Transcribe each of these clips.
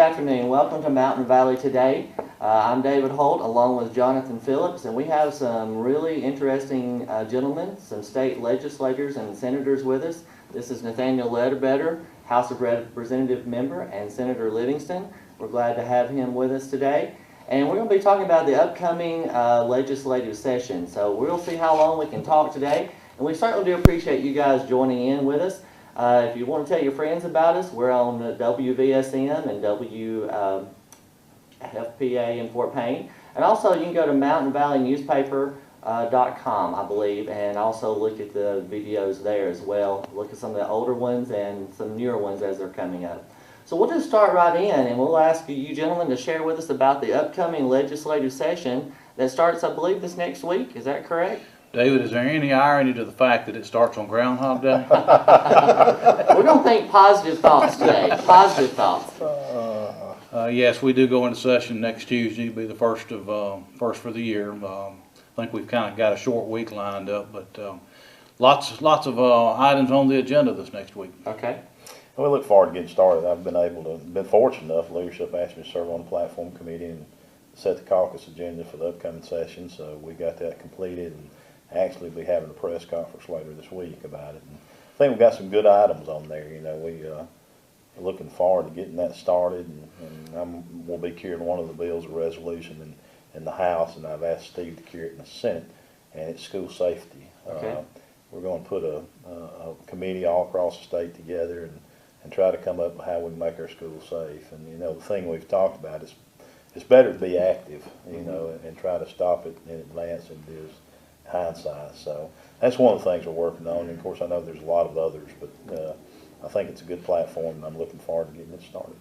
afternoon. Welcome to Mountain Valley Today. I'm David Holt along with Jonathan Phillips, and we have some really interesting gentlemen, some state legislators and senators with us. This is Nathaniel Ledbetter, House of Representative member, and Senator Livingston. We're glad to have him with us today. And we're going to be talking about the upcoming legislative session. So we'll see how long we can talk today. And we certainly do appreciate you guys joining in with us. If you want to tell your friends about us, we're on WVSM and WFPA in Fort Payne. And also you can go to mountainvalleynewspaper.com, I believe, and also look at the videos there as well. Look at some of the older ones and some newer ones as they're coming up. So we'll just start right in, and we'll ask you gentlemen to share with us about the upcoming legislative session that starts, I believe, this next week. Is that correct? David, is there any irony to the fact that it starts on Groundhog Day? We're going to think positive thoughts today. Positive thoughts. Yes, we do go into session next Tuesday. It'll be the first for the year. I think we've kind of got a short week lined up, but lots of items on the agenda this next week. Okay. We look forward to getting started. I've been fortunate enough. Leadership asked me to serve on the platform committee and set the caucus agenda for the upcoming session. So we got that completed, and actually be having a press conference later this week about it. And I think we've got some good items on there. You know, we're looking forward to getting that started, and we'll be carrying one of the bills, a resolution in the House, and I've asked Steve to carry it in the Senate, and it's school safety. Okay. We're going to put a committee all across the state together and try to come up with how we can make our schools safe. And, you know, the thing we've talked about is it's better to be active, you know, and try to stop it in advance than it is hindsight. So that's one of the things we're working on. And of course, I know there's a lot of others, but I think it's a good platform, and I'm looking forward to getting it started.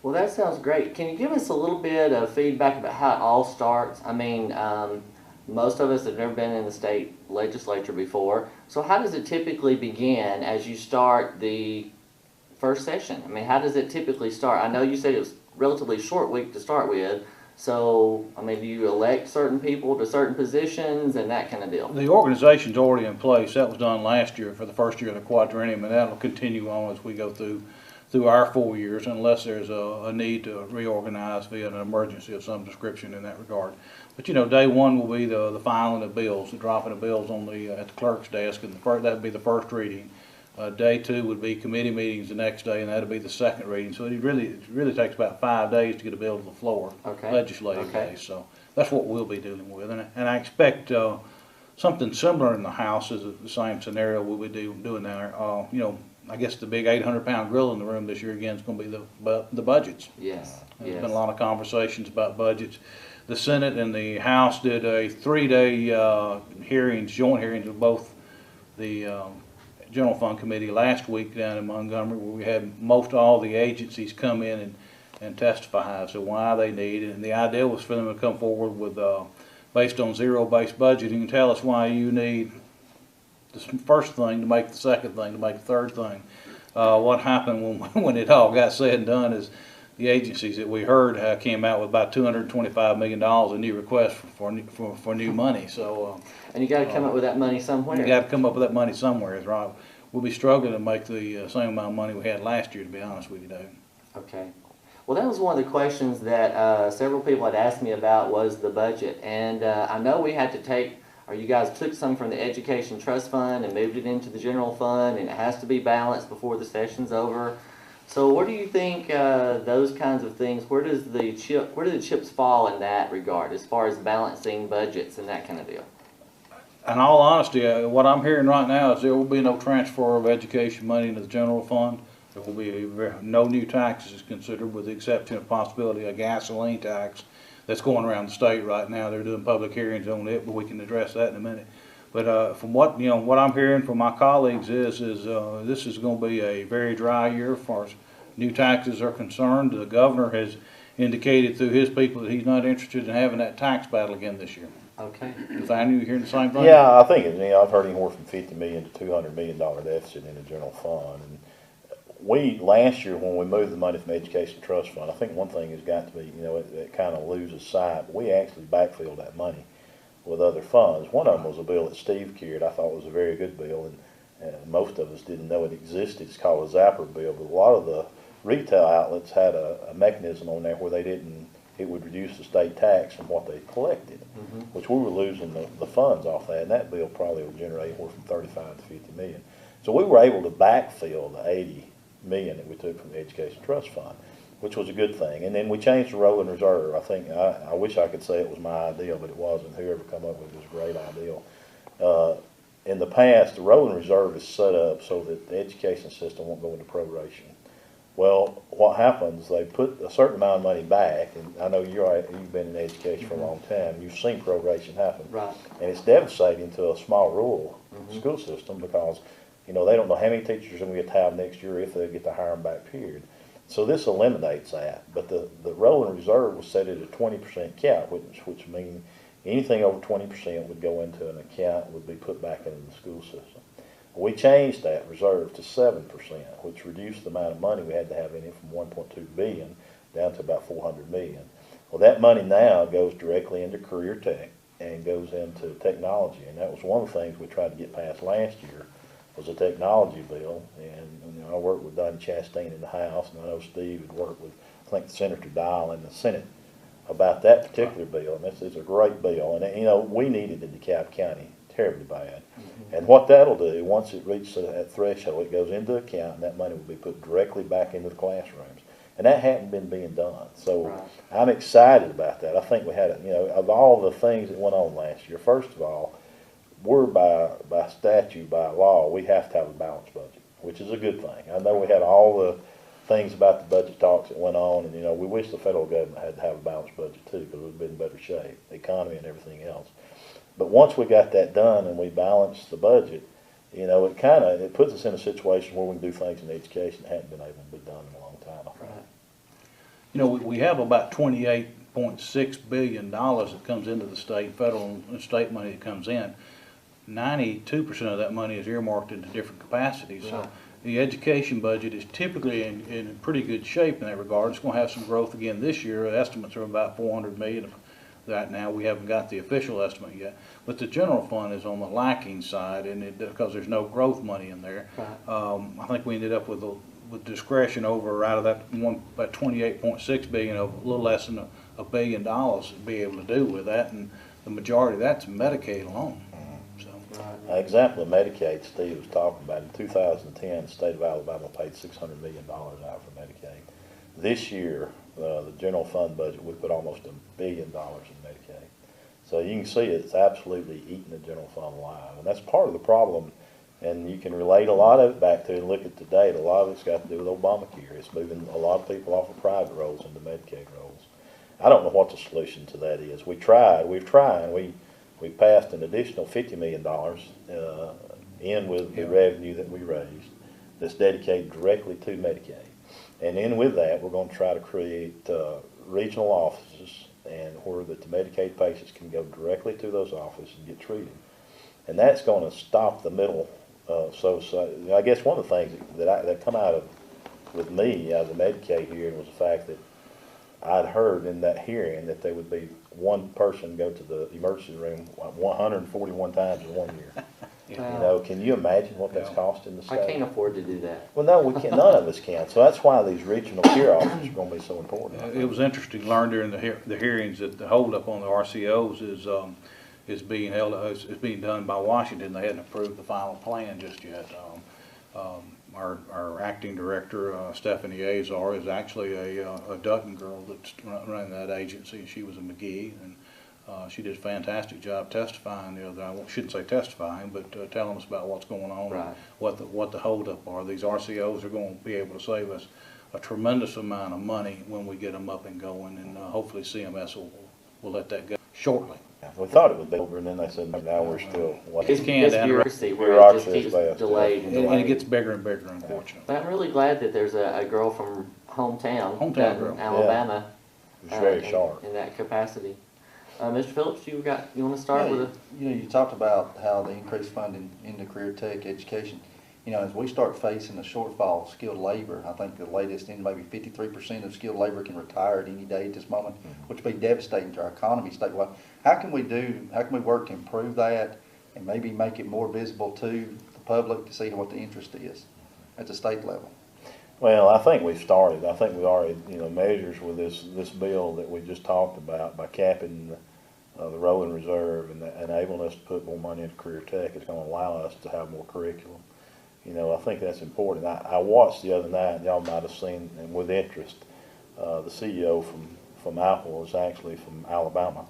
Well, that sounds great. Can you give us a little bit of feedback about how it all starts? I mean, most of us have never been in the state legislature before. So how does it typically begin as you start the first session? I mean, how does it typically start? I know you said it was a relatively short week to start with. So, I mean, do you elect certain people to certain positions and that kind of deal? The organization's already in place. That was done last year for the first year of the quadrennium, and that'll continue on as we go through our 4 years, unless there's a need to reorganize via an emergency of some description in that regard. But you know, day one will be the filing of bills, the dropping of bills on at the clerk's desk, and that would be the first reading. Day two would be committee meetings the next day, and that'll be the second reading. So it really takes about 5 days to get a bill to the floor, okay. Legislative days. So that's what we'll be dealing with, and I expect something similar in the House is the same scenario we'll be doing there. You know, I guess the big 800-pound gorilla in the room this year again is going to be the budgets. Yes. There's been a lot of conversations about budgets. The Senate and the House did a 3-day joint hearings with both the General Fund Committee last week down in Montgomery, where we had most all the agencies come in and testify as to why they need it. And the idea was for them to come forward with, based on zero-based budgeting, and tell us why you need the first thing to make the second thing to make the third thing. What happened when it all got said and done is the agencies that we heard came out with about $225 million in new requests for new money. So, and you got to come up with that money somewhere. You got to come up with that money somewhere, is right. We'll be struggling to make the same amount of money we had last year, to be honest with you, Dave. Okay. Well, that was one of the questions that several people had asked me about was the budget, and I know we had to you guys took some from the Education Trust Fund and moved it into the General Fund, and it has to be balanced before the session's over. So where do you think those kinds of things, where do the chips fall in that regard as far as balancing budgets and that kind of deal? In all honesty, what I'm hearing right now is there will be no transfer of education money into the general fund. There will be no new taxes considered, with the exception of possibility of gasoline tax that's going around the state right now. They're doing public hearings on it, but we can address that in a minute. But from what I'm hearing from my colleagues is this is going to be a very dry year as far as new taxes are concerned. The governor has indicated through his people that he's not interested in having that tax battle again this year. Okay. Nathaniel, you hearing the same thing? Yeah, I think I've heard anywhere from $50 million to $200 million deficit in the general fund. And last year when we moved the money from the Education Trust Fund, I think one thing has got to be, it kind of loses sight. We actually backfilled that money with other funds. One of them was a bill that Steve carried. I thought was a very good bill, and most of us didn't know it existed. It's called a Zapper bill, but a lot of the retail outlets had a mechanism on there where it would reduce the state tax from what they collected, which we were losing the funds off that, and that bill probably will generate anywhere from 35 to 50 million. So we were able to backfill the 80 million that we took from the Education Trust Fund, which was a good thing. And then we changed the rolling reserve. I think, I wish I could say it was my idea, but it wasn't. Whoever come up with it was a great idea. In the past, the rolling reserve is set up so that the education system won't go into proration. Well, what happens, they put a certain amount of money back, and I know you've been in education for a long time, you've seen proration happen. Right. And it's devastating to a small rural school system because, they don't know how many teachers they're going to have next year if they get to hire them back, period. So this eliminates that. But the rolling reserve was set at a 20% cap, which means anything over 20% would go into an account, would be put back into the school system. We changed that reserve to 7%, which reduced the amount of money we had to have in it from 1.2 billion down to about 400 million. Well, that money now goes directly into career tech and goes into technology, and that was one of the things we tried to get passed last year was a technology bill. And I worked with Don Chastain in the House, and I know Steve had worked with, I think, Senator Dial in the Senate about that particular bill, and it's a great bill. And we needed it in DeKalb County terribly bad. And what that'll do, once it reaches that threshold, it goes into account, and that money will be put directly back into the classrooms. And that hadn't been being done. So Right. I'm excited about that. I think we had, of all the things that went on last year, first of all, we're by statute, by law, we have to have a balanced budget, which is a good thing. I know we had all the things about the budget talks that went on, and we wish the federal government had to have a balanced budget too, because it would have been in better shape, the economy and everything else. But once we got that done and we balanced the budget, it puts us in a situation where we can do things in education that hadn't been able to be done in a long time. Right. We have about $28.6 billion that comes into the state, federal and state money that comes in. 92% of that money is earmarked into different capacities. So Right. the education budget is typically in pretty good shape in that regard. It's going to have some growth again this year. Estimates are about 400 million of that now. We haven't got the official estimate yet. But the general fund is on the lacking side, and because there's no growth money in there. Right. I think we ended up with discretion over out of that 28.6 billion of a little less than $1 billion to be able to do with that, and the majority of that's Medicaid alone. So. Right. An example of Medicaid Steve was talking about, in 2010, the state of Alabama paid $600 million out for Medicaid. This year, the general fund budget, we put almost $1 billion in Medicaid. So you can see it's absolutely eating the general fund alive. And that's part of the problem. And you can relate a lot of it back to and look at the data. A lot of it's got to do with Obamacare. It's moving a lot of people off of private rolls into Medicaid rolls. I don't know what the solution to that is. We've tried. We passed an additional $50 million in with the revenue that we raised that's dedicated directly to Medicaid. And then with that, we're going to try to create regional offices and where the Medicaid patients can go directly to those offices and get treated. And that's going to stop the middle. So I guess one of the things that come out of with me out of the Medicaid hearing was the fact that I'd heard in that hearing that there would be one person go to the emergency room 141 times in 1 year. Can you imagine what that's costing the state? I can't afford to do that. Well, no, we can't. None of us can. So that's why these regional care offices are going to be so important. It was interesting to learn during the hearings that the holdup on the RCOs is being done by Washington. They hadn't approved the final plan just yet. Our acting director, Stephanie Azar, is actually a Dutton girl that's running that agency. She was a McGee, and she did a fantastic job testifying the other day. I shouldn't say testifying, but telling us about what's going on, Right. and what the holdup are. These RCOs are going to be able to save us a tremendous amount of money when we get them up and going, and hopefully CMS will let that go shortly. We thought it would be over, and then they said, now we're still waiting. It's Can down the road. bureaucracy where it just Bureaucracy is keeps fast, delayed and And it delayed. gets bigger and bigger, unfortunately. But I'm really glad that there's a girl from hometown, Hometown down girl. in Alabama, It's very in- sharp. in that capacity. Mr. Phillips, you want to start with a? You talked about how the increased funding into career tech education. As we start facing a shortfall of skilled labor, I think the latest in maybe 53% of skilled labor can retire at any day at this moment, which would be devastating to our economy statewide. How can we work to improve that and maybe make it more visible to the public to see what the interest is at the state level? Well, I think we've started. I think we already, measures with this bill that we just talked about by capping the rolling reserve and enabling us to put more money into career tech is going to allow us to have more curriculum. I think that's important. I watched the other night, y'all might have seen, and with interest, the CEO from Apple is actually from Alabama.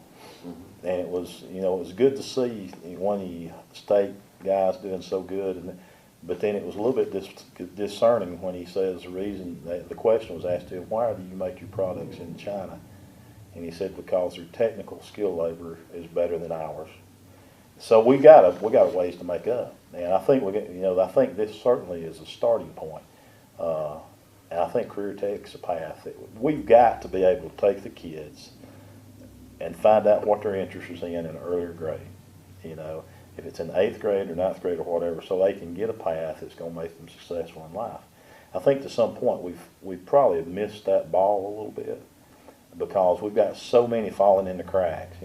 And it was good to see one of the state guys doing so good, but then it was a little bit discerning when he says the question was asked to him, why do you make your products in China? And he said, because their technical skill labor is better than ours. So we got a ways to make up, and I think I think this certainly is a starting point. And I think career tech's a path. We've got to be able to take the kids and find out what their interest is in an earlier grade. If it's in 8th grade or 9th grade or whatever, so they can get a path that's going to make them successful in life. I think to some point we've probably missed that ball a little bit because we've got so many falling in the cracks.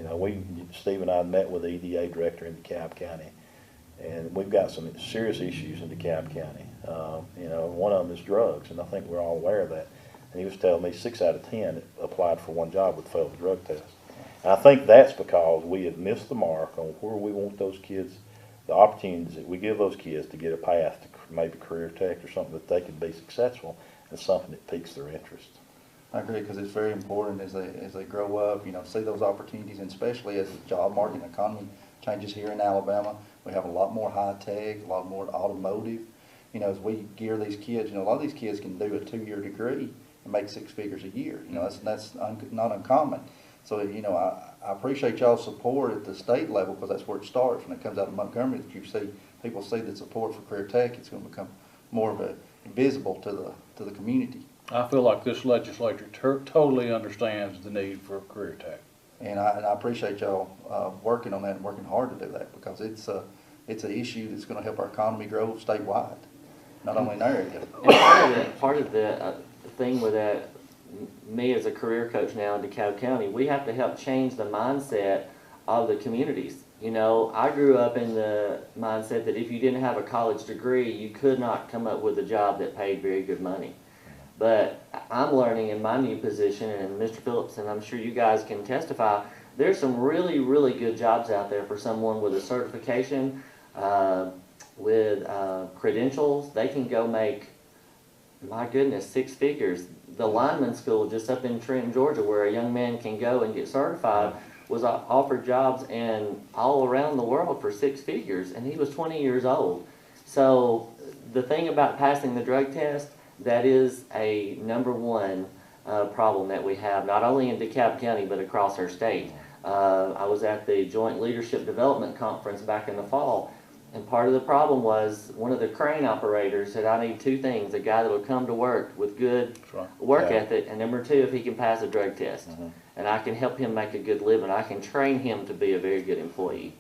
Steve and I met with the EDA director in DeKalb County, and we've got some serious issues in DeKalb County. One of them is drugs, and I think we're all aware of that. And he was telling me 6 out of 10 applied for one job would fail the drug test. And I think that's because we have missed the mark on where we want those kids, the opportunities that we give those kids to get a path to maybe career tech or something that they can be successful and something that piques their interest. I agree, because it's very important as they grow up, see those opportunities, and especially as the job market and economy changes here in Alabama. We have a lot more high tech, a lot more automotive. As we gear these kids, a lot of these kids can do a 2-year degree and make 6 figures a year. That's not uncommon. So, I appreciate y'all's support at the state level, because that's where it starts. When it comes out of Montgomery, that people see the support for career tech, it's going to become more of a visible to the community. I feel like this legislature totally understands the need for career tech. And I appreciate y'all working on that and working hard to do that, because it's an issue that's going to help our economy grow statewide, not only in our area. And part of the thing with that, me as a career coach now in DeKalb County, we have to help change the mindset of the communities. I grew up in the mindset that if you didn't have a college degree, you could not come up with a job that paid very good money. But I'm learning in my new position, and Mr. Phillips, and I'm sure you guys can testify, there's some really, really good jobs out there for someone with a certification, with credentials. They can go make, my goodness, 6 figures. The lineman school just up in Trenton, Georgia, where a young man can go and get certified, was offered jobs all around the world for 6 figures, and he was 20 years old. So the thing about passing the drug test, that is a #1 problem that we have, not only in DeKalb County, but across our state. I was at the Joint Leadership Development Conference back in the fall, and part of the problem was one of the crane operators said, I need 2 things: a guy that will come to work with good work ethic, and #2, if he can pass a drug test. And I can help him make a good living. I can train him to be a very good employee.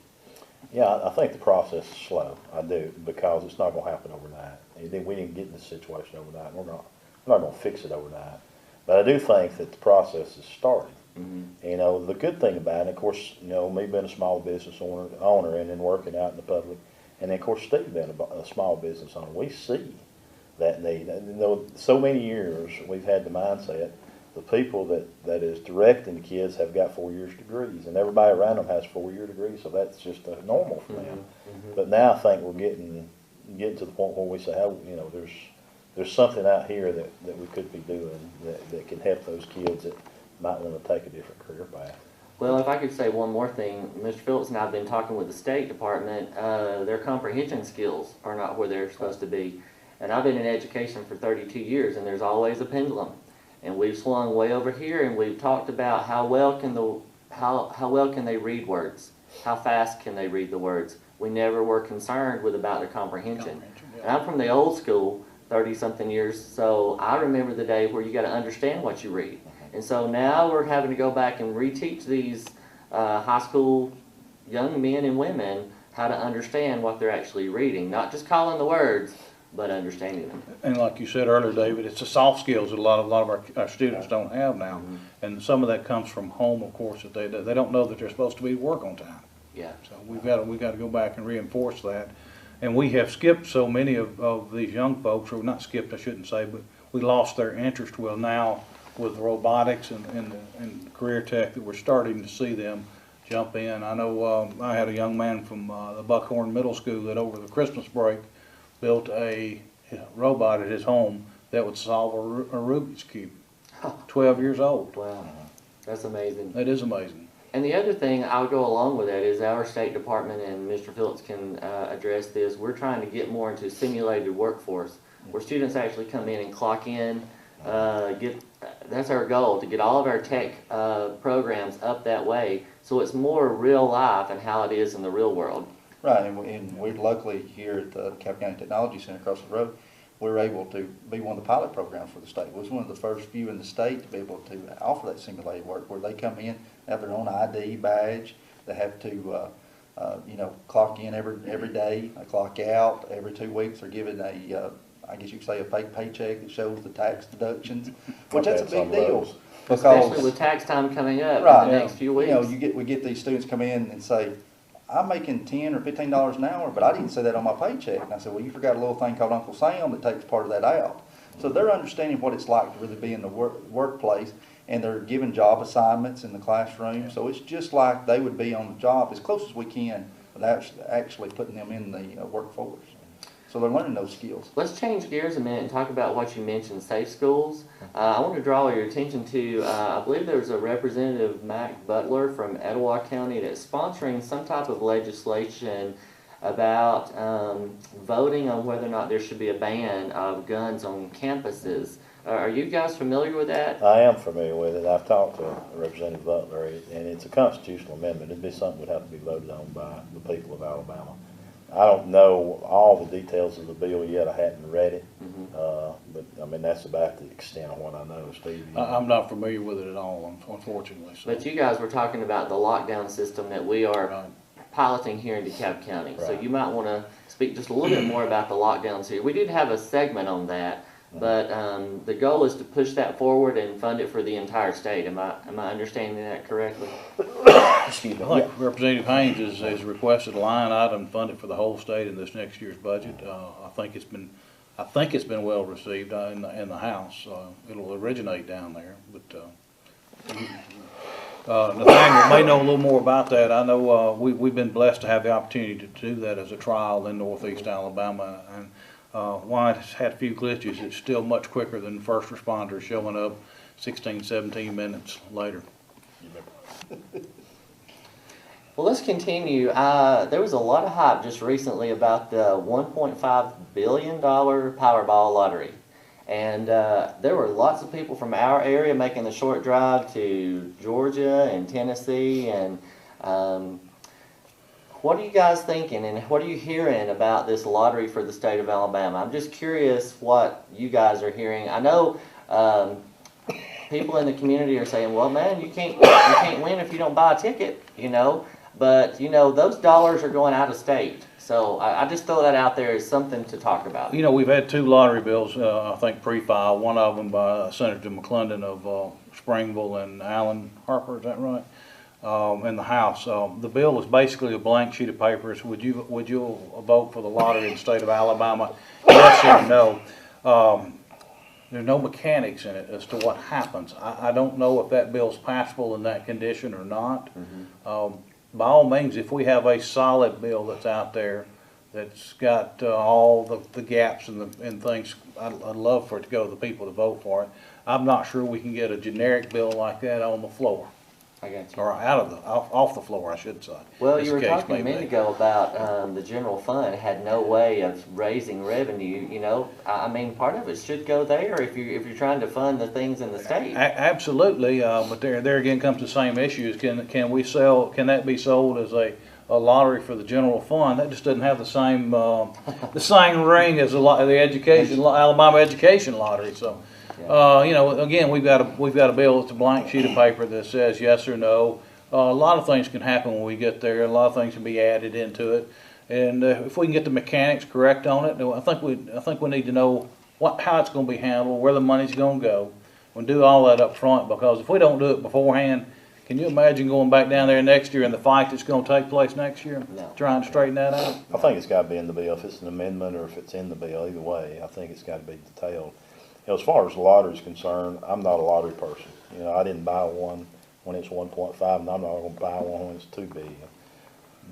Yeah, I think the process is slow. I do, because it's not going to happen overnight. And we didn't get in this situation overnight. We're not going to fix it overnight. But I do think that the process is starting. The good thing about it, of course, me being a small business owner and then working out in the public, and then of course Steve being a small business owner, we see that need. So many years we've had the mindset, the people that is directing the kids have got 4 years degrees, and everybody around them has 4-year degrees, so that's just normal for them. But now I think we're getting to the point where we say, there's something out here that we could be doing that can help those kids that might want to take a different career path. Well, if I could say one more thing, Mr. Phillips and I have been talking with the State Department. Their comprehension skills are not where they're supposed to be. And I've been in education for 32 years, and there's always a pendulum. And we've swung way over here, and we've talked about how well can they read words? How fast can they read the words? We never were concerned about their comprehension. And I'm from the old school, 30-something years, so I remember the day where you got to understand what you read. And so now we're having to go back and reteach these high school young men and women how to understand what they're actually reading, not just calling the words, but understanding them. And like you said earlier, David, it's the soft skills that a lot of our students don't have now. And some of that comes from home, of course, that they don't know that they're supposed to be at work on time. Yeah. So we've got to go back and reinforce that. And we have skipped so many of these young folks, or not skipped, I shouldn't say, but we lost their interest with now with robotics and career tech, that we're starting to see them jump in. I know I had a young man from the Buckhorn Middle School that over the Christmas break built a robot at his home that would solve a Rubik's Cube. 12 years old. Wow, that's amazing. That is amazing. And the other thing I'll go along with that is our State Department, and Mr. Phillips can address this, we're trying to get more into simulated workforce, where students actually come in and clock in, that's our goal, to get all of our tech programs up that way, so it's more real life and how it is in the real world. Right, and we're locally here at the Cap County Technology Center across the road, we're able to be one of the pilot programs for the state. We was one of the first few in the state to be able to offer that simulated work, where they come in, have their own ID badge, they have to, clock in every day, they clock out every 2 weeks. They're given I guess you could say a fake paycheck that shows the tax deductions, which that's a big deal. Especially with tax time coming up Right, in the next few weeks. we get these students come in and say, I'm making $10 or $15 an hour, but I didn't say that on my paycheck. And I said, well, you forgot a little thing called Uncle Sam that takes part of that out. So they're understanding what it's like to really be in the workplace, and they're given job assignments in the classroom. So it's just like they would be on the job as close as we can without actually putting them in the workforce. So they're learning those skills. Let's change gears a minute and talk about what you mentioned, safe schools. I want to draw your attention to, I believe there's a Representative Mac Butler from Etowah County that's sponsoring some type of legislation about voting on whether or not there should be a ban of guns on campuses. Are you guys familiar with that? I am familiar with it. I've talked to Representative Butler, and it's a constitutional amendment. It'd be something that would have to be voted on by the people of Alabama. I don't know all the details of the bill yet. I hadn't read it, but I mean that's about the extent of what I know. Steve, I'm not familiar with it at all, unfortunately. So. But you guys were talking about the lockdown system that we are Right. piloting here in DeKalb County. So Right. you might want to speak just a little bit more about the lockdowns here. We did have a segment on that, but the goal is to push that forward and fund it for the entire state. Am I understanding that correctly? Excuse me. I think Representative Haynes has requested a line item funded for the whole state in this next year's budget. I think it's been well received in the House. It'll originate down there, but Nathaniel may know a little more about that. I know we've been blessed to have the opportunity to do that as a trial in Northeast Alabama, and while it's had a few glitches, it's still much quicker than first responders showing up 16, 17 minutes later. Well, let's continue. There was a lot of hype just recently about the $1.5 billion Powerball lottery. And there were lots of people from our area making the short drive to Georgia and Tennessee. And what are you guys thinking, and what are you hearing about this lottery for the state of Alabama? I'm just curious what you guys are hearing. I know people in the community are saying, well, man, you can't win if you don't buy a ticket, But, those dollars are going out of state. So I just throw that out there as something to talk about. We've had two lottery bills, I think, pre-filed. One of them by Senator McClendon of Springville and Alan Harper, is that right? In the House. The bill is basically a blank sheet of paper. So would you vote for the lottery in the state of Alabama? Yes or no? There's no mechanics in it as to what happens. I don't know if that bill's passable in that condition or not. By all means, if we have a solid bill that's out there that's got all the gaps and things, I'd love for it to go to the people to vote for it. I'm not sure we can get a generic bill like that on the floor, I got you. or off the floor, I should say. Well, as you the were case talking may a minute be. ago about the general fund had no way of raising revenue. I mean, part of it should go there if you're trying to fund the things in the state. Absolutely, but there again comes the same issues. Can that be sold as a lottery for the general fund? That just doesn't have the same ring as the Alabama education lottery. So, again, we've got a bill that's a blank sheet of paper that says yes or no. A lot of things can happen when we get there. A lot of things can be added into it, and if we can get the mechanics correct on it, I think we need to know how it's going to be handled, where the money's going to go. We'll do all that up front, because if we don't do it beforehand, can you imagine going back down there next year and the fight that's going to take place next year? No. Trying to straighten that out? I think it's got to be in the bill. If it's an amendment or if it's in the bill, either way, I think it's got to be detailed. as far as the lottery is concerned, I'm not a lottery person. You know, I didn't buy one when it's 1.5, and I'm not gonna buy one when it's 2 billion.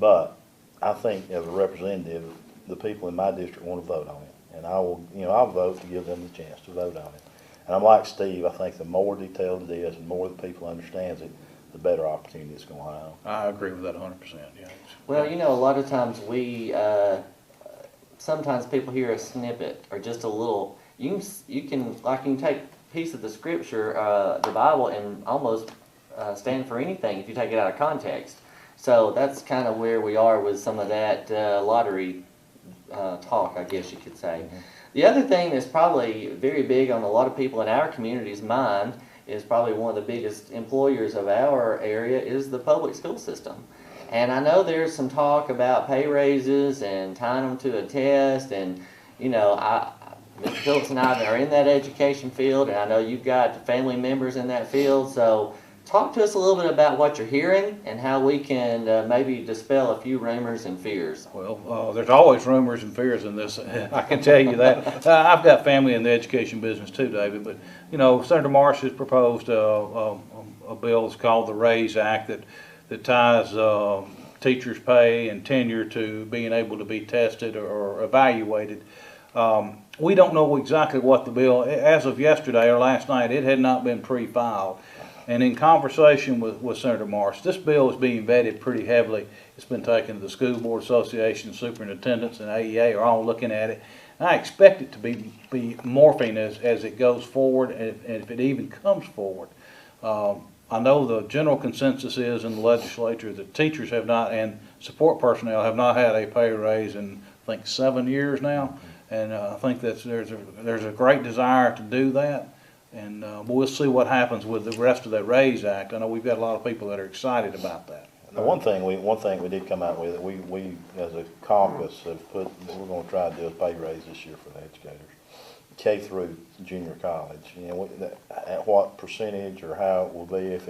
But I think as a representative, the people in my district wanna vote on it. And I will, you know, I'll vote to give them the chance to vote on it. And I'm like Steve, I think the more detailed it is and more the people understands it, the better opportunity it's gonna have. I agree with that 100%, yeah. Well, you know, a lot of times sometimes people hear a snippet or just a little, you can take a piece of the scripture, the Bible, and almost stand for anything if you take it out of context. So that's kind of where we are with some of that lottery talk, I guess you could say. Mm-hmm. The other thing that's probably very big on a lot of people in our community's mind is probably one of the biggest employers of our area is the public school system. And I know there's some talk about pay raises and tying them to a test, and you know, Mr. Phillips and I are in that education field, and I know you've got family members in that field, so talk to us a little bit about what you're hearing and how we can maybe dispel a few rumors and fears. Well, there's always rumors and fears in this. I can tell you that. I've got family in the education business too, David. But you know, Senator Marsh has proposed a bill that's called the RAISE Act that ties teachers' pay and tenure to being able to be tested or evaluated. We don't know exactly what the bill. As of yesterday or last night, it had not been pre-filed. And in conversation with Senator Marsh, this bill is being vetted pretty heavily. It's been taken to the School Board Association, superintendents, and AEA are all looking at it. And I expect it to be morphing as it goes forward, and if it even comes forward. I know the general consensus is in the legislature that teachers have not, and support personnel have not had a pay raise in, I think, 7 years now. And I think that there's a great desire to do that. And we'll see what happens with the rest of that RAISE Act. I know we've got a lot of people that are excited about that. Now, one thing we did come out with, we as a caucus have put, we're gonna try to do a pay raise this year for the educators. K through junior college, you know, at what percentage or how it will be,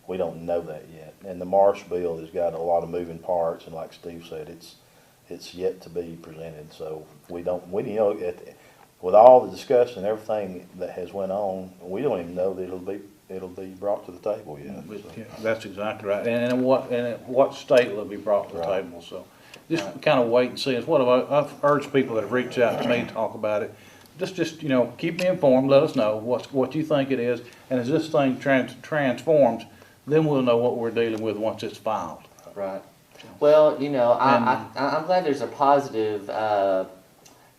we don't know that yet. And the Marsh bill has got a lot of moving parts, and like Steve said, it's yet to be presented, so we you know, with all the discussion and everything that has went on, we don't even know that it'll be brought to the table yet. But, So. yeah, that's exactly right. And in what state will it be brought to the Right. table? So just kind of wait and see. It's what I've urged people that have reached out to me to talk about it. Just you know, keep me informed. Let us know what you think it is, and as this thing transforms, then we'll know what we're dealing with once it's filed. Right. Well, you know, I'm glad there's a positive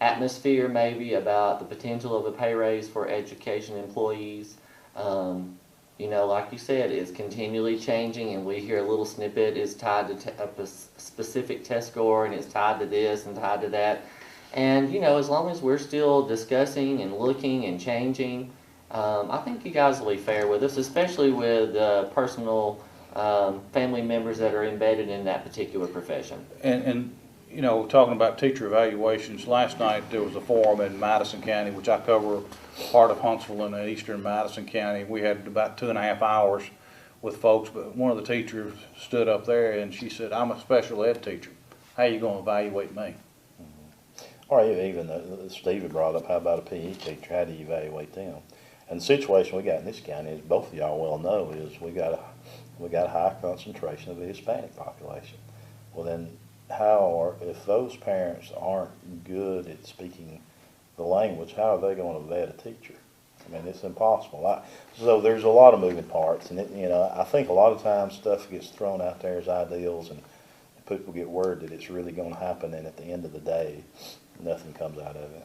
atmosphere maybe about the potential of a pay raise for education employees. You know, like you said, it's continually changing, and we hear a little snippet is tied to a specific test score, and it's tied to this and tied to that. And, you know, as long as we're still discussing and looking and changing, I think you guys will be fair with us, especially with personal family members that are embedded in that particular profession. And you know, talking about teacher evaluations, last night there was a forum in Madison County, which I cover part of Huntsville and eastern Madison County. We had about 2.5 hours with folks, but one of the teachers stood up there and she said, "I'm a special ed teacher. How you going to evaluate me?" Or even Steve had brought up, how about a PE teacher? How do you evaluate them? And the situation we got in this county, as both of y'all well know, is we got a high concentration of the Hispanic population. Well then, if those parents aren't good at speaking the language, how are they going to vet a teacher? I mean, it's impossible. So there's a lot of moving parts, and you know, I think a lot of times stuff gets thrown out there as ideals, and people get word that it's really going to happen, and at the end of the day, nothing comes out of it.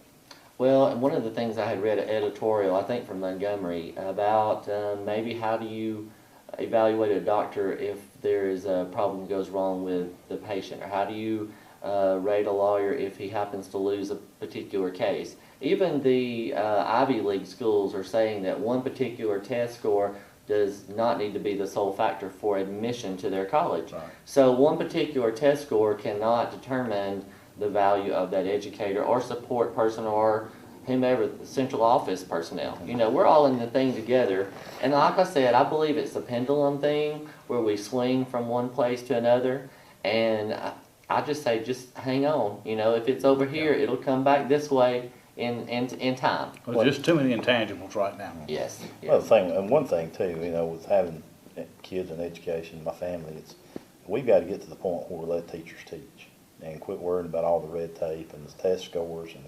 Well, and one of the things I had read an editorial, I think from Montgomery, about maybe how do you evaluate a doctor if there is a problem that goes wrong with the patient, or how do you rate a lawyer if he happens to lose a particular case. Even the Ivy League schools are saying that one particular test score does not need to be the sole factor for admission to their college. Right. So one particular test score cannot determine the value of that educator or support person or whomever, the central office personnel. You know, we're all in the thing together. And like I said, I believe it's a pendulum thing where we swing from one place to another. And I just say, just hang on. You know, if it's over here, it'll come back this way. in time. There's just too many intangibles right now. Yes. Well, yes. and one thing too, you know, with having kids in education, my family, we've got to get to the point where we let teachers teach and quit worrying about all the red tape and the test scores, and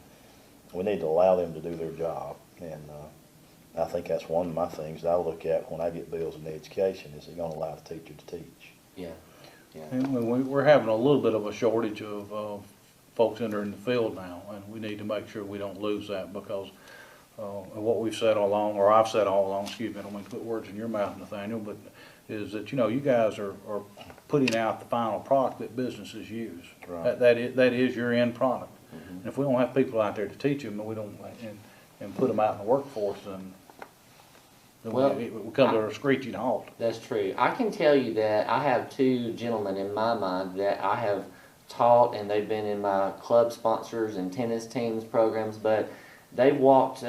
we need to allow them to do their job. And I think that's one of my things that I look at when I get bills in education, is it going to allow the teacher to teach? Yeah. Yeah. And we're having a little bit of a shortage of folks entering the field now, and we need to make sure we don't lose that, because of what we've said all along, or I've said all along, excuse me, I don't mean to put words in your mouth, Nathaniel, but is that, you know, you guys are putting out the final product that businesses use. Right. That is your end product. And if we don't have people out there to teach them, and we don't, and put them out in the workforce, then Well, we come to a screeching halt. That's true. I can tell you that I have two gentlemen in my mind that I have taught, and they've been in my club sponsors and tennis teams programs, but they walked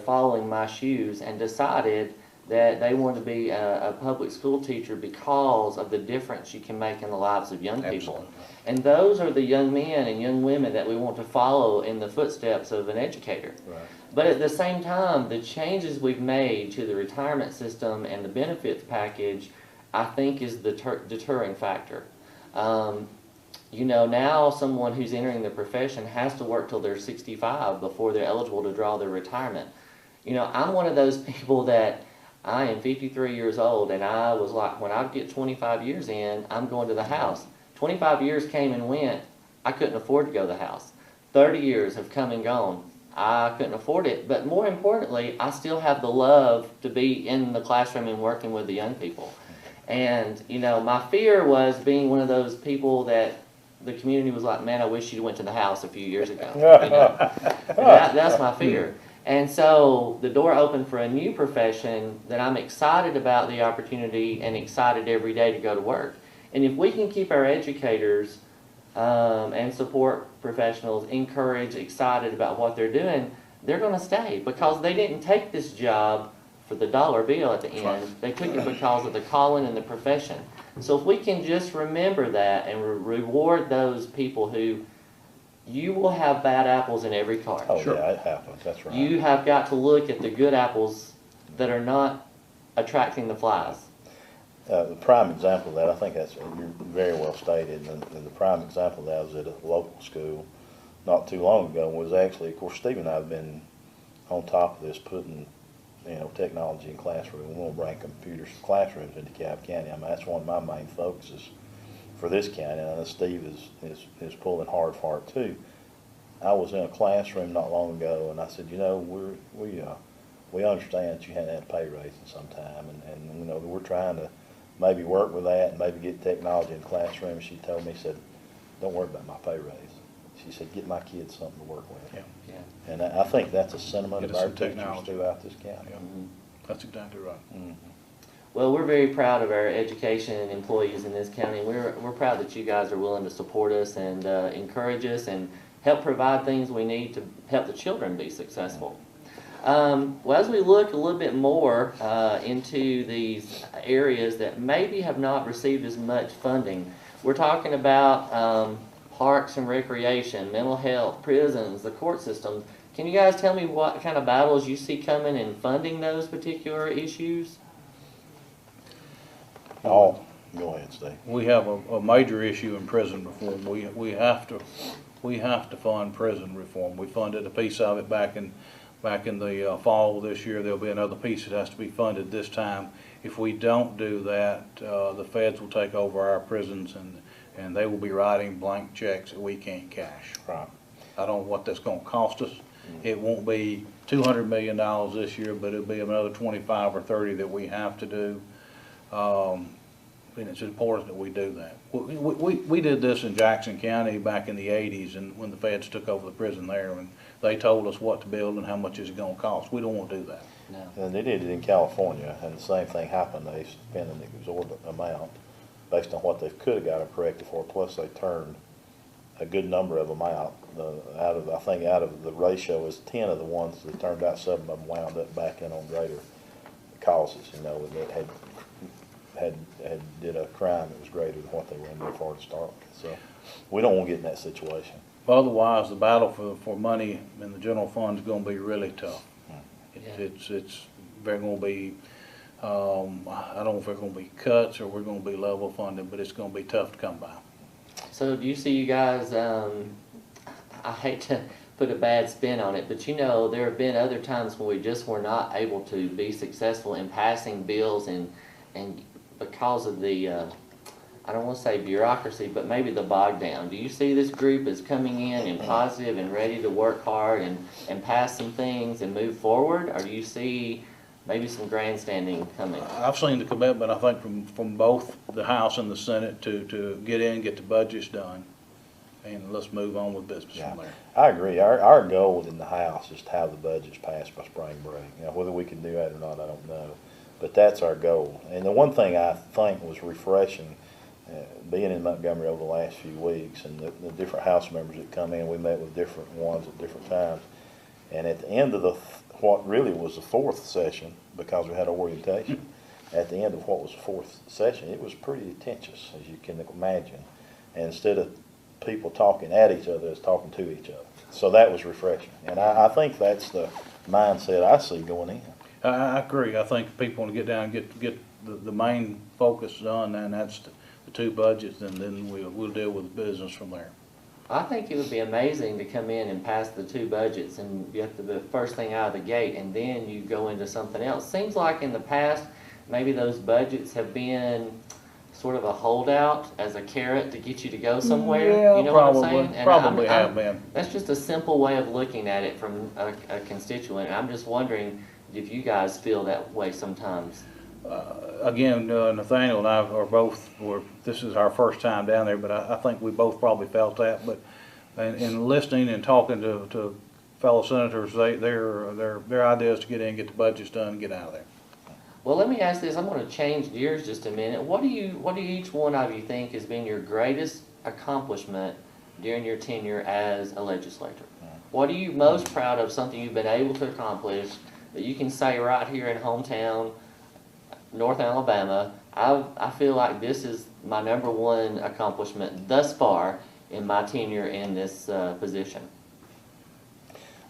following my shoes and decided that they wanted to be a public school teacher because of the difference you can make in the lives of young people. Absolutely. And those are the young men and young women that we want to follow in the footsteps of an educator. Right. But at the same time, the changes we've made to the retirement system and the benefits package, I think, is the deterring factor. You know, now someone who's entering the profession has to work till they're 65 before they're eligible to draw their retirement. You know, I'm one of those people that I am 53 years old, and I was like, when I get 25 years in, I'm going to the house. 25 years came and went, I couldn't afford to go to the house. 30 years have come and gone, I couldn't afford it. But more importantly, I still have the love to be in the classroom and working with the young people. And, you know, my fear was being one of those people that the community was like, man, I wish you went to the house a few years ago. You know? That's my fear. And so the door opened for a new profession that I'm excited about the opportunity and excited every day to go to work. And if we can keep our educators and support professionals encouraged, excited about what they're doing, they're going to stay, because they didn't take this job for the dollar bill at the end. They took it because of the calling and the profession. So if we can just remember that and reward those people who, you will have bad apples in every cart. Oh, Sure. yeah, it happens, that's right. You have got to look at the good apples that are not attracting the flies. The prime example of that, I think that's, you're very well stated, and the prime example of that was at a local school not too long ago, was actually, of course, Steve and I have been on top of this, putting, you know, technology in classrooms. We want to bring computers to classrooms into DeKalb County. I mean, that's one of my main focuses for this county, and I know Steve is pulling hard for it too. I was in a classroom not long ago, and I said, you know, we understand that you hadn't had a pay raise in some time, and you know, we're trying to maybe work with that and maybe get technology in the classroom. She told me, said, don't worry about my pay raise. She said, get my kids something to work with. Yeah. Yeah. And I think that's a sentiment Get of us our some teachers technology. throughout this county. Yeah. That's exactly right. Mhm. Well, we're very proud of our education employees in this county. We're proud that you guys are willing to support us and encourage us and help provide things we need to help the children be successful. Well, as we look a little bit more into these areas that maybe have not received as much funding, we're talking about parks and recreation, mental health, prisons, the court system. Can you guys tell me what kind of battles you see coming in funding those particular issues? Oh, go ahead, Steve. We have a major issue in prison reform. We have to fund prison reform. We funded a piece of it back in the fall this year. There'll be another piece that has to be funded this time. If we don't do that, the feds will take over our prisons, and they will be writing blank checks that we can't cash. Right. I don't know what that's gonna cost us. It won't be $200 million this year, but it'll be another 25 or 30 that we have to do. And it's important that we do that. We did this in Jackson County back in the 80s, and when the feds took over the prison there, and they told us what to build and how much it's gonna cost. We don't wanna do that. No. And they did it in California, and the same thing happened. They spent an exorbitant amount based on what they could have got it corrected for, plus they turned a good number of them out. Out of the ratio is 10 of the ones that turned out, 7 of them wound up back in on greater causes, you know, that had did a crime that was greater than what they were in there for to start with. So we don't want to get in that situation. Otherwise, the battle for money in the general fund is gonna be really tough. It's very gonna be, I don't know if it's gonna be cuts or we're gonna be level funded, but it's gonna be tough to come by. So do you see you guys, I hate to put a bad spin on it, but you know, there have been other times when we just were not able to be successful in passing bills and because of the, I don't want to say bureaucracy, but maybe the bog down. Do you see this group as coming in and positive and ready to work hard and pass some things and move forward? Or do you see maybe some grandstanding coming? I've seen the commitment, I think, from both the House and the Senate to get in, get the budgets done, and let's move on with business from there. I agree. Our goal in the House is to have the budgets passed by spring break. Now, whether we can do that or not, I don't know. But that's our goal. And the one thing I think was refreshing, being in Montgomery over the last few weeks and the different House members that come in, we met with different ones at different times. And at the end of what really was the fourth session, because we had orientation, at the end of what was the fourth session, it was pretty tense, as you can imagine. And instead of people talking at each other, it's talking to each other. So that was refreshing. And I think that's the mindset I see going in. I agree. I think people want to get down and get the main focus done, and that's the two budgets, and then we'll deal with the business from there. I think it would be amazing to come in and pass the two budgets and get the first thing out of the gate, and then you go into something else. Seems like in the past, maybe those budgets have been sort of a holdout as a carrot to get you to go somewhere. Yeah, you know probably, what I'm saying? And probably have been. That's just a simple way of looking at it from a constituent. I'm just wondering if you guys feel that way sometimes. Again, Nathaniel and I are both, this is our first time down there, but I think we both probably felt that. But in listening and talking to fellow senators, their idea is to get in, get the budgets done, and get out of there. Well, let me ask this. I'm going to change gears just a minute. What do each one of you think has been your greatest accomplishment during your tenure as a legislator? What are you most proud of, something you've been able to accomplish that you can say right here in hometown, North Alabama, I feel like this is my #1 accomplishment thus far in my tenure in this position?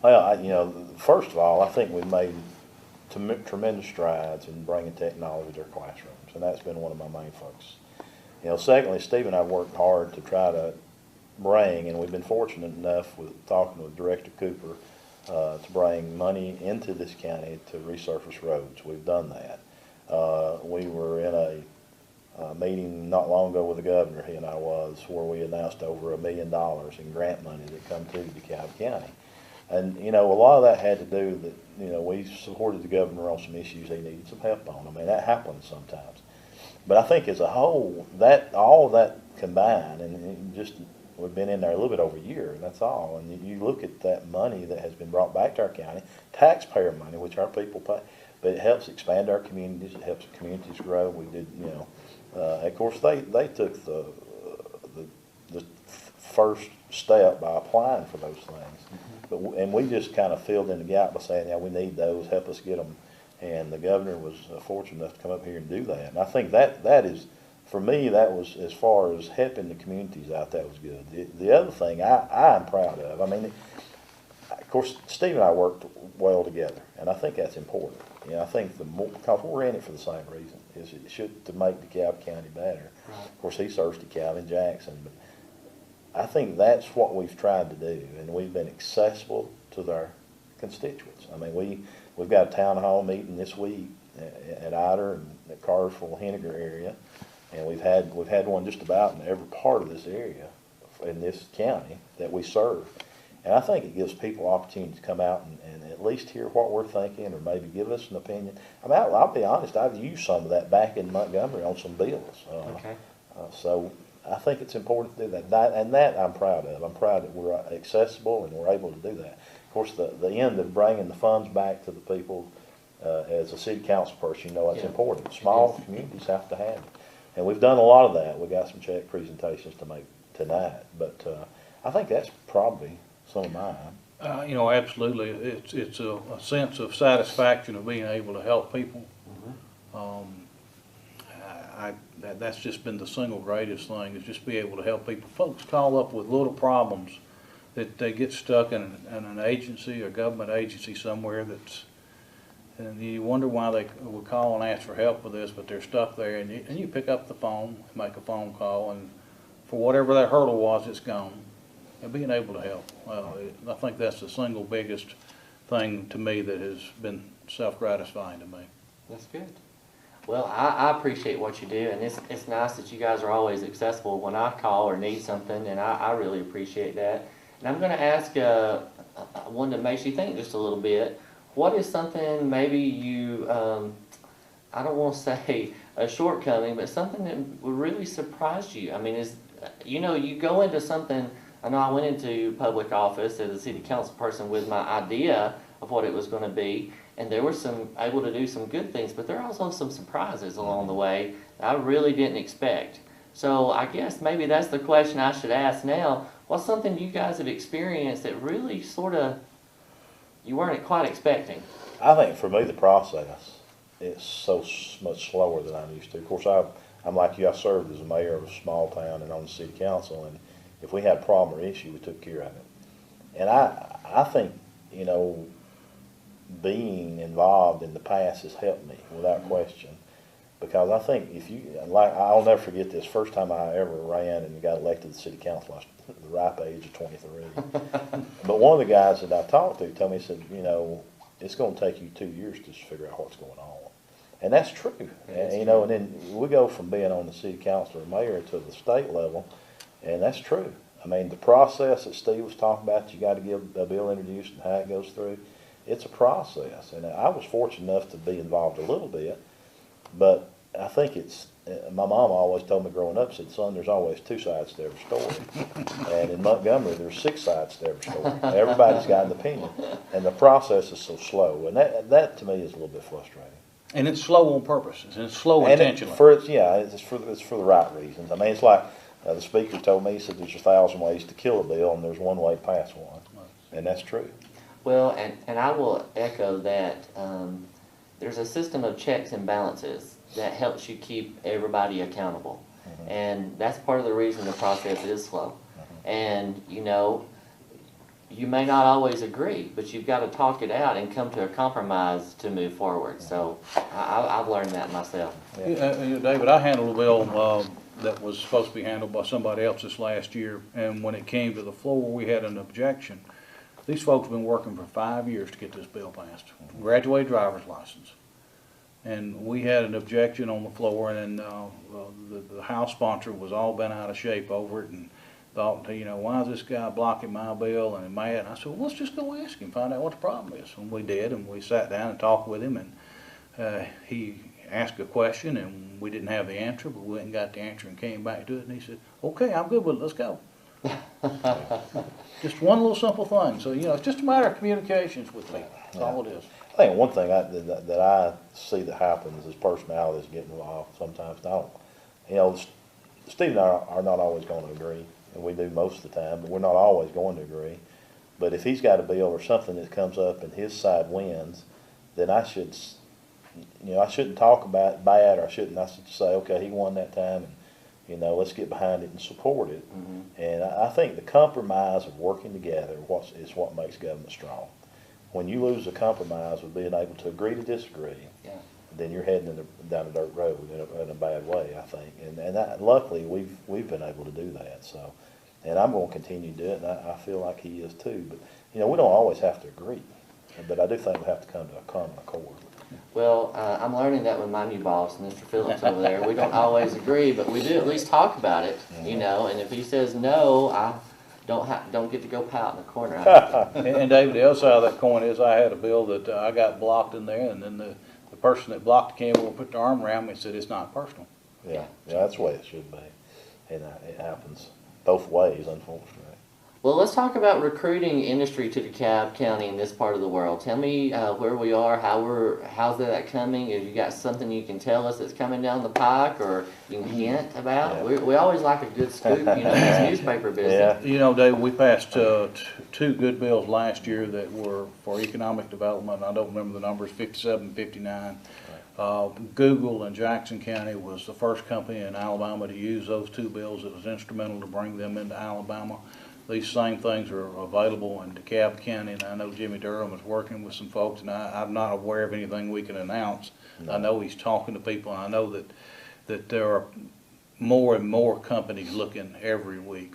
Well, first of all, I think we've made tremendous strides in bringing technology to our classrooms, and that's been one of my main focuses. Secondly, Steve and I worked hard to try to bring, and we've been fortunate enough with talking with Director Cooper to bring money into this county to resurface roads. We've done that. We were in a meeting not long ago with the governor, he and I was, where we announced over $1 million in grant money that come to DeKalb County. And, a lot of that had to do that, we supported the governor on some issues he needed some help on. I mean, that happens sometimes. But I think as a whole, all of that combined, and we've been in there a little bit over a year, and that's all. And you look at that money that has been brought back to our county, taxpayer money, which our people pay, but it helps expand our communities, it helps communities grow. We did, of course, they took the first step by applying for those things. And we just kind of filled in the gap by saying, yeah, we need those, help us get them. And the governor was fortunate enough to come up here and do that. And I think that is, for me, that was, as far as helping the communities out, that was good. The other thing I'm proud of, of course, Steve and I worked well together, and I think that's important. I think because we're in it for the same reason, is it should to make DeKalb County better. Right. Of course, he serves DeKalb and Jackson, but I think that's what we've tried to do, and we've been accessible to our constituents. I mean, we've got a town hall meeting this week at Ider and at Cartersville, Henniger area, and we've had one just about in every part of this area in this county that we serve. And I think it gives people opportunity to come out and at least hear what we're thinking, or maybe give us an opinion. I mean, I'll be honest, I've used some of that back in Montgomery on some bills. Okay. So I think it's important to do that. That I'm proud of. I'm proud that we're accessible and we're able to do that. Of course, the end of bringing the funds back to the people, as a city council person, that's important. Small communities have to have it. And we've done a lot of that. We got some check presentations to make tonight. But I think that's probably some of mine. Absolutely. It's a sense of satisfaction of being able to help people. That's just been the single greatest thing, is just be able to help people. Folks call up with little problems that they get stuck in an agency, a government agency somewhere that's, and you wonder why they would call and ask for help with this, but they're stuck there, and you pick up the phone, make a phone call, and for whatever that hurdle was, it's gone. And being able to help, I think that's the single biggest thing to me that has been self-gratifying to me. That's good. Well, I appreciate what you do, and it's nice that you guys are always accessible when I call or need something, and I really appreciate that. And I'm going to ask one that makes you think just a little bit. What is something maybe you, I don't want to say a shortcoming, but something that would really surprise you? I mean, you go into something. I know I went into public office as a city council person with my idea of what it was going to be, and there were able to do some good things, but there are also some surprises along the way that I really didn't expect. So I guess maybe that's the question I should ask now. What's something you guys have experienced that really sort of you weren't quite expecting? I think for me, the process is so much slower than I'm used to. Of course, I'm like you, I served as a mayor of a small town and on the city council, and if we had a problem or issue, we took care of it. And I think, being involved in the past has helped me without question. Because I think I'll never forget this, first time I ever ran and got elected to the city council, I was at the ripe age of 23. But one of the guys that I talked to told me, he said, it's going to take you 2 years to figure out what's going on. And that's true. And then we go from being on the city council or mayor to the state level, and that's true. I mean, the process that Steve was talking about, you got to get a bill introduced and how it goes through, it's a process. And I was fortunate enough to be involved a little bit, but I think my mom always told me growing up, said, son, there's always two sides to every story. And in Montgomery, there's 6 sides to every story. Everybody's got an opinion. And the process is so slow. And that to me is a little bit frustrating. And it's slow on purpose, and it's slow intentionally. It's for the right reasons. I mean, it's like the speaker told me, he said there's 1,000 ways to kill a bill, and there's one way to pass one. And that's true. Well, and I will echo that. There's a system of checks and balances that helps you keep everybody accountable. Mm-hmm. And that's part of the reason the process is slow. Mm-hmm. And, you may not always agree, but you've got to talk it out and come to a compromise to move forward. So I've learned that myself. Yeah. David, I handled a bill that was supposed to be handled by somebody else this last year, and when it came to the floor, we had an objection. These folks have been working for 5 years to get this bill passed. Graduated driver's license. And we had an objection on the floor, and then the House sponsor was all bent out of shape over it and thought, why is this guy blocking my bill, and mad. And I said, well, let's just go ask him, find out what the problem is. And we did, and we sat down and talked with him, and he asked a question, and we didn't have the answer, but we went and got the answer and came back to it, and he said, okay, I'm good with it, let's go. Just one little simple thing. So, it's just a matter of communications with people. That's all it is. I think one thing that I see that happens is personalities get involved sometimes. Steve and I are not always going to agree, and we do most of the time, but we're not always going to agree. But if he's got a bill or something that comes up and his side wins, then I shouldn't talk about it bad, or I should say, okay, he won that time, and let's get behind it and support it. Mm-hmm. And I think the compromise of working together is what makes government strong. When you lose a compromise with being able to agree to disagree, then you're heading down a dirt road in a bad way, I think. And luckily, we've been able to do that. So, and I'm going to continue to do it, and I feel like he is too. But we don't always have to agree, but I do think we have to come to a common accord. Well, I'm learning that with my new boss, Mr. Phillips over there. We don't always agree, but we do at least talk about it, And if he says no, I don't get to go pout in the corner. And David, the other side of that coin is I had a bill that I got blocked in there, and then the person that blocked came over and put their arm around me and said it's not personal. Yeah, that's the way it should be. And it happens both ways, unfortunately. Well, let's talk about recruiting industry to DeKalb County in this part of the world. Tell me where we are, how's that coming? Have you got something you can tell us that's coming down the pike, or you can hint about? Yeah. We always like a good scoop, this newspaper business. Yeah. Dave, we passed 2 good bills last year that were for economic development. I don't remember the numbers, 57, 59. Google in Jackson County was the first company in Alabama to use those 2 bills. It was instrumental to bring them into Alabama. these same things are available in DeKalb County, and I know Jimmy Durham is working with some folks, and I'm not aware of anything we can announce. I know he's talking to people, and I know that there are more and more companies looking every week.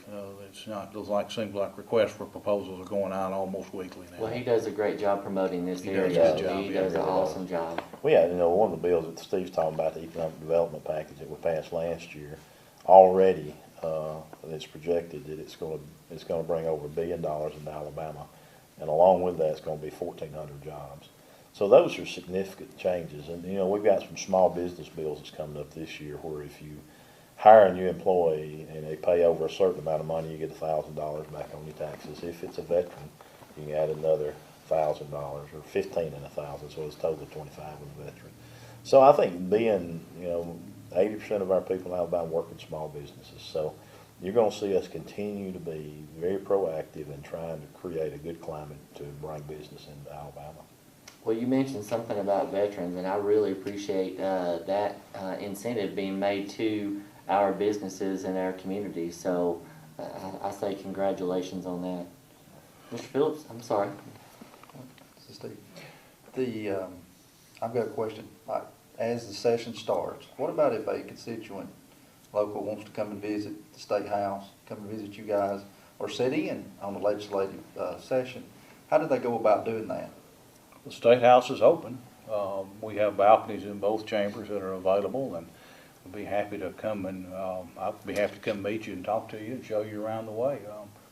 It's not, seems like requests for proposals are going out almost weekly now. Well, he does a great job promoting this He does area. a good job, He yeah, does an really awesome job. We had, one of the bills that Steve's talking about, the economic development package that we passed last year, already, it's projected that it's gonna bring over $1 billion into Alabama. And along with that, it's gonna be 1,400 jobs. So those are significant changes. And, we've got some small business bills that's coming up this year where if you hire a new employee and they pay over a certain amount of money, you get $1,000 back on your taxes. If it's a veteran, you can add another $1,000 or 15 and 1,000, so it's total 25 with a veteran. So I think being, 80% of our people in Alabama work in small businesses. So you're going to see us continue to be very proactive in trying to create a good climate to bring business into Alabama. Well, you mentioned something about veterans, and I really appreciate that incentive being made to our businesses and our community. So I say congratulations on that. Mr. Phillips, I'm sorry. This is Steve. I've got a question. As the session starts, what about if a constituent local wants to come and visit the State House, come and visit you guys, or sit in on the legislative session? How do they go about doing that? The State House is open. We have balconies in both chambers that are available, and we'll be happy to come and, I'll be happy to come meet you and talk to you and show you around the way.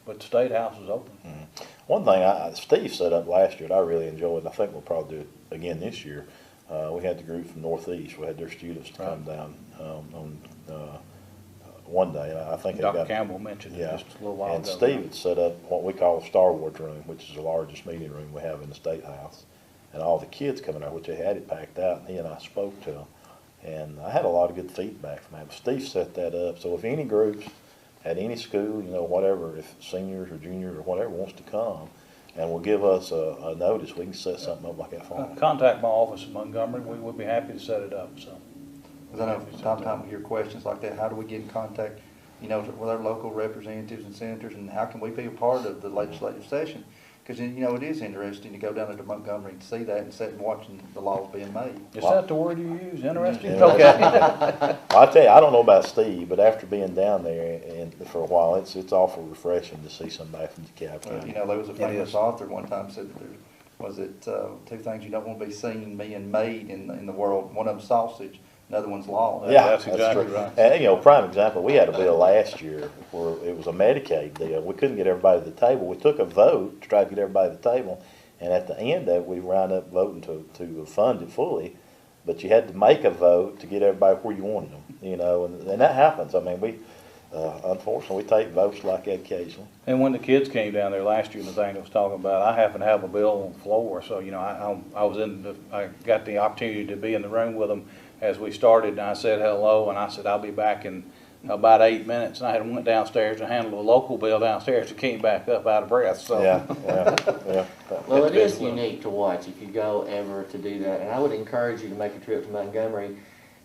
But the State House is open. Mm-hmm. One thing Steve set up last year that I really enjoyed, and I think we'll probably do it again this year, we had the group from Northeast. We had their students to come down on one day. And I think Dr. Campbell mentioned it just a little while ago. And Steve had set up what we call a Star Wars room, which is the largest meeting room we have in the State House. And all the kids coming out, which they had it packed out, and he and I spoke to them. And I had a lot of good feedback from that. Steve set that up. So if any groups at any school, whatever, if seniors or juniors or whatever wants to come and will give us a notice, we can set something up like that for them. Contact my office in Montgomery. We would be happy to set it up. So. Because I know from time to time we hear questions like that. How do we get in contact, with our local representatives and senators, and how can we be a part of the legislative session? Because, it is interesting to go down to Montgomery and see that and sit and watching the laws being made. Is that the word you use? Interesting? Yeah. Okay. I tell you, I don't know about Steve, but after being down there and for a while, it's awful refreshing to see somebody from DeKalb Well, County. there was a famous author one time said that two things you don't want to be seen being made in the world. One of them sausage, another one's law. Yeah, that's exactly true. right. And, prime example, we had a bill last year where it was a Medicaid deal. We couldn't get everybody to the table. We took a vote to try to get everybody to the table, and at the end of it, we wound up voting to fund it fully, but you had to make a vote to get everybody where you wanted them, and that happens. I mean, unfortunately, we take votes like that occasionally. And when the kids came down there last year, Nathaniel was talking about, I happen to have a bill on the floor, so, I got the opportunity to be in the room with them as we started, and I said hello, and I said I'll be back in about 8 minutes, and I had went downstairs to handle a local bill downstairs and came back up out of breath, so. Yeah. Well, it is Well. unique to watch if you go ever to do that, and I would encourage you to make a trip to Montgomery.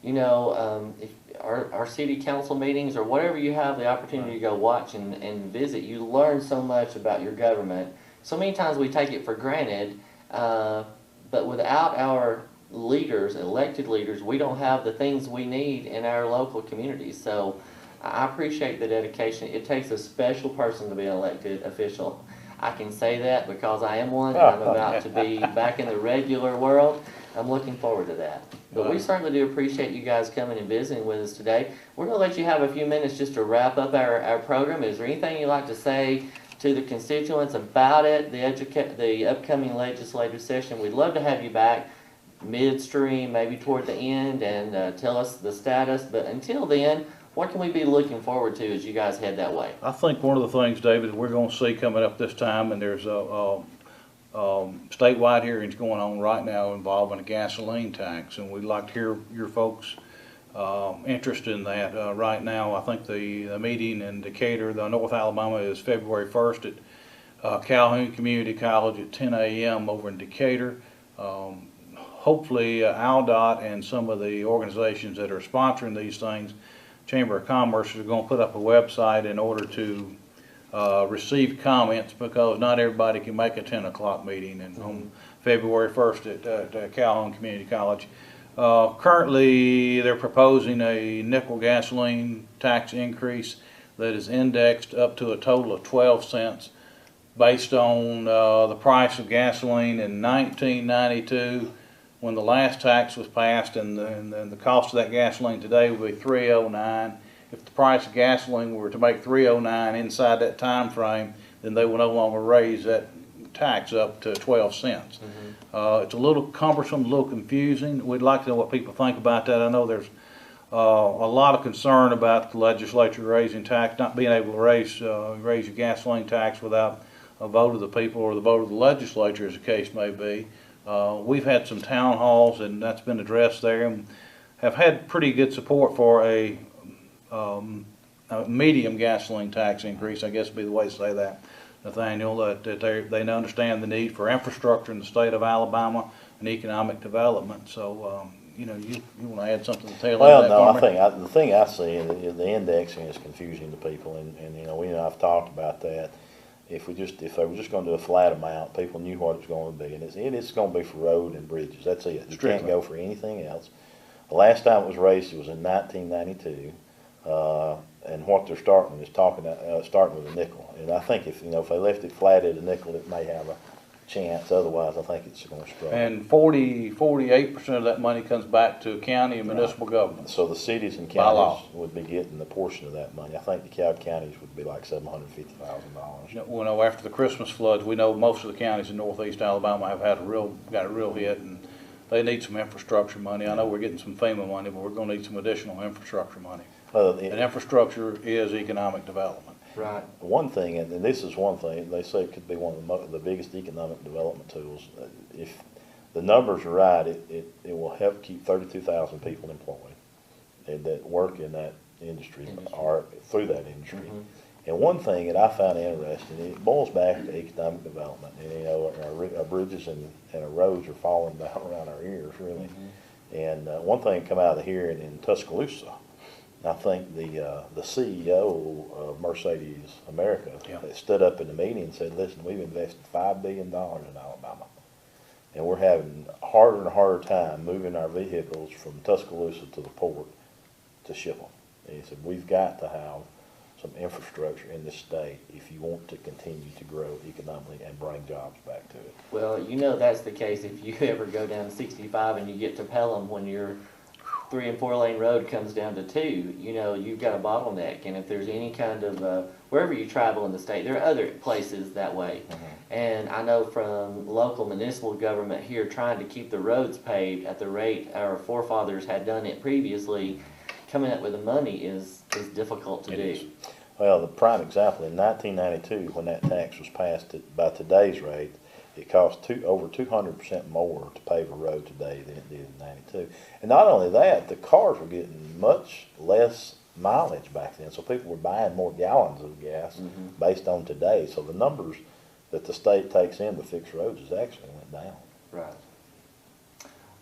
If our city council meetings or whatever you have the opportunity to go watch and visit, you learn so much about your government. So many times we take it for granted, but without our leaders, elected leaders, we don't have the things we need in our local communities. So I appreciate the dedication. It takes a special person to be an elected official. I can say that because I am one, and I'm about to be back in the regular world. I'm looking forward to that. But we certainly do appreciate you guys coming and visiting with us today. We're going to let you have a few minutes just to wrap up our program. Is there anything you'd like to say to the constituents about it, the upcoming legislative session? We'd love to have you back midstream, maybe toward the end, and tell us the status. But until then, what can we be looking forward to as you guys head that way? I think one of the things, David, we're gonna see coming up this time, and there's a statewide hearings going on right now involving a gasoline tax, and we'd like to hear your folks' interest in that. Right now, I think the meeting in Decatur, North Alabama, is February 1st at Calhoun Community College at 10 a.m. over in Decatur. Hopefully, ALDOT and some of the organizations that are sponsoring these things, Chamber of Commerce, is going to put up a website in order to received comments because not everybody can make a 10 o'clock meeting and on February 1st at Calhoun Community College. Currently, they're proposing a nickel gasoline tax increase that is indexed up to a total of 12 cents based on the price of gasoline in 1992 when the last tax was passed, and the cost of that gasoline today would be $3.09. If the price of gasoline were to make $3.09 inside that time frame, then they will no longer raise that tax up to 12 cents. It's a little cumbersome, a little confusing. We'd like to know what people think about that. I know there's a lot of concern about the legislature raising tax, not being able to raise your gasoline tax without a vote of the people or the vote of the legislature, as the case may be. We've had some town halls, and that's been addressed there, and have had pretty good support for a medium gasoline tax increase, I guess would be the way to say that, Nathaniel, that they understand the need for infrastructure in the state of Alabama and economic development. So, you want to add something to the tail end of that, Well, no, Farmer? the thing I see is the indexing is confusing to people, and we and I've talked about that. If they were just gonna do a flat amount, people knew what it was gonna be, and it's gonna be for road and bridges, that's it. You can't Strictly. go for anything else. The last time it was raised, it was in 1992, and what they're starting is starting with a nickel. And I think if they left it flat at a nickel, it may have a chance, otherwise I think it's gonna struggle. And 48% of that money comes back to county and municipal governments. So the cities and By law. counties would be getting a portion of that money. I think the counties would be like $750,000. Well, after the Christmas floods, we know most of the counties in northeast Alabama have got a real hit, and they need some infrastructure money. I know we're getting some FEMA money, but we're gonna need some additional infrastructure money. And infrastructure is economic development. Right. One thing, and this is one thing, they say it could be one of the biggest economic development tools. If the numbers are right, it will help keep 32,000 people employed that work in that industry or through that industry. And one thing that I found interesting, it boils back to economic development. And, our bridges and our roads are falling down around our ears, really. And one thing come out of the hearing in Tuscaloosa, I think the CEO of Mercedes America stood up in the meeting and said, listen, we've invested $5 billion in Alabama. And we're having a harder and harder time moving our vehicles from Tuscaloosa to the port to ship them. And he said, we've got to have some infrastructure in this state if you want to continue to grow economically and bring jobs back to it. Well, that's the case if you ever go down 65 and you get to Pelham when your 3 and 4 lane road comes down to 2, you've got a bottleneck. And if there's any kind of, wherever you travel in the state, there are other places that way. And I know from local municipal government here trying to keep the roads paved at the rate our forefathers had done it previously, coming up with the money is difficult to do. Well, the prime example, in 1992, when that tax was passed by today's rate, it cost over 200% more to pave a road today than it did in 92. And not only that, the cars were getting much less mileage back then, so people were buying more gallons of gas based on today. So the numbers that the state takes in to fix roads has actually went down. Right.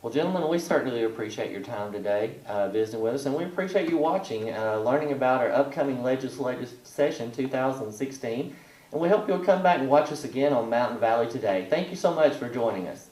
Well, gentlemen, we certainly appreciate your time today visiting with us, and we appreciate you watching, learning about our upcoming legislative session 2016. And we hope you'll come back and watch us again on Mountain Valley Today. Thank you so much for joining us.